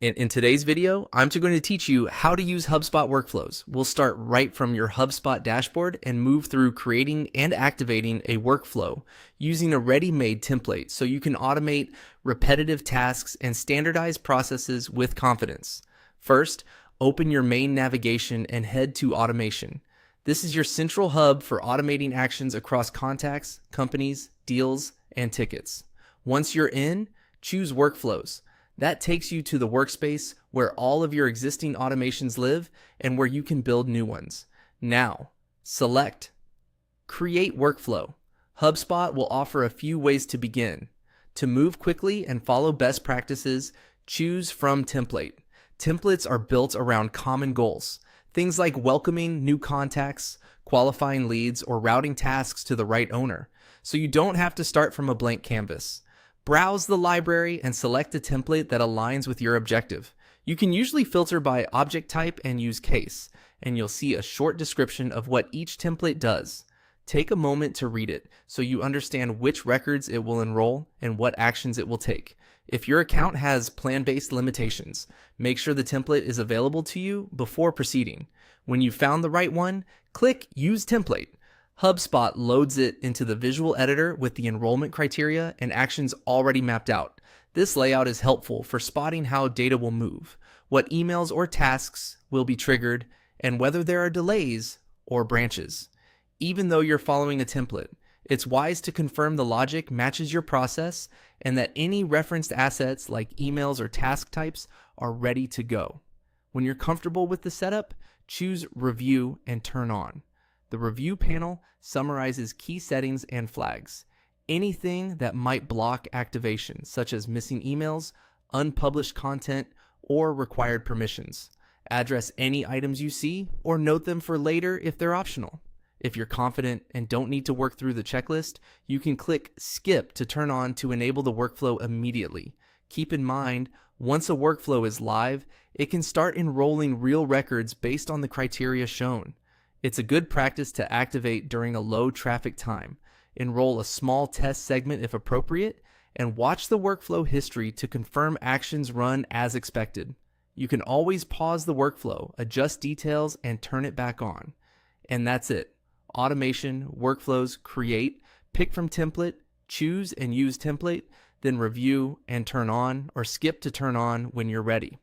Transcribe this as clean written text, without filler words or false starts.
In today's video, I'm going to teach you how to use HubSpot workflows. We'll start right from your HubSpot dashboard and move through creating and activating a workflow using a ready-made template so you can automate repetitive tasks and standardize processes with confidence. First, open your main navigation and head to automation. This is your central hub for automating actions across contacts, companies, deals, and tickets. Once you're in, choose workflows. That takes you to the workspace where all of your existing automations live and where you can build new ones. Now, select Create Workflow. HubSpot will offer a few ways to begin. To move quickly and follow best practices, choose from Template. Templates are built around common goals. Things like welcoming new contacts, qualifying leads, or routing tasks to the right owner. So you don't have to start from a blank canvas. Browse the library and select a template that aligns with your objective. You can usually filter by object type and use case, and you'll see a short description of what each template does. Take a moment to read it so you understand which records it will enroll and what actions it will take. If your account has plan-based limitations, make sure the template is available to you before proceeding. When you've found the right one, click Use Template. HubSpot loads it into the visual editor with the enrollment criteria and actions already mapped out. This layout is helpful for spotting how data will move, what emails or tasks will be triggered, and whether there are delays or branches. Even though you're following a template, it's wise to confirm the logic matches your process and that any referenced assets like emails or task types are ready to go. When you're comfortable with the setup, choose Review and turn on. The review panel summarizes key settings and flags. Anything that might block activation, such as missing emails, unpublished content, or required permissions. Address any items you see or note them for later if they're optional. If you're confident and don't need to work through the checklist, you can click Skip to turn on to enable the workflow immediately. Keep in mind, once a workflow is live, it can start enrolling real records based on the criteria shown. It's a good practice to activate during a low traffic time. Enroll a small test segment if appropriate, and watch the workflow history to confirm actions run as expected. You can always pause the workflow, adjust details, and turn it back on. And that's it. Automation, workflows, create, pick from template, choose and use template, then review and turn on or skip to turn on when you're ready.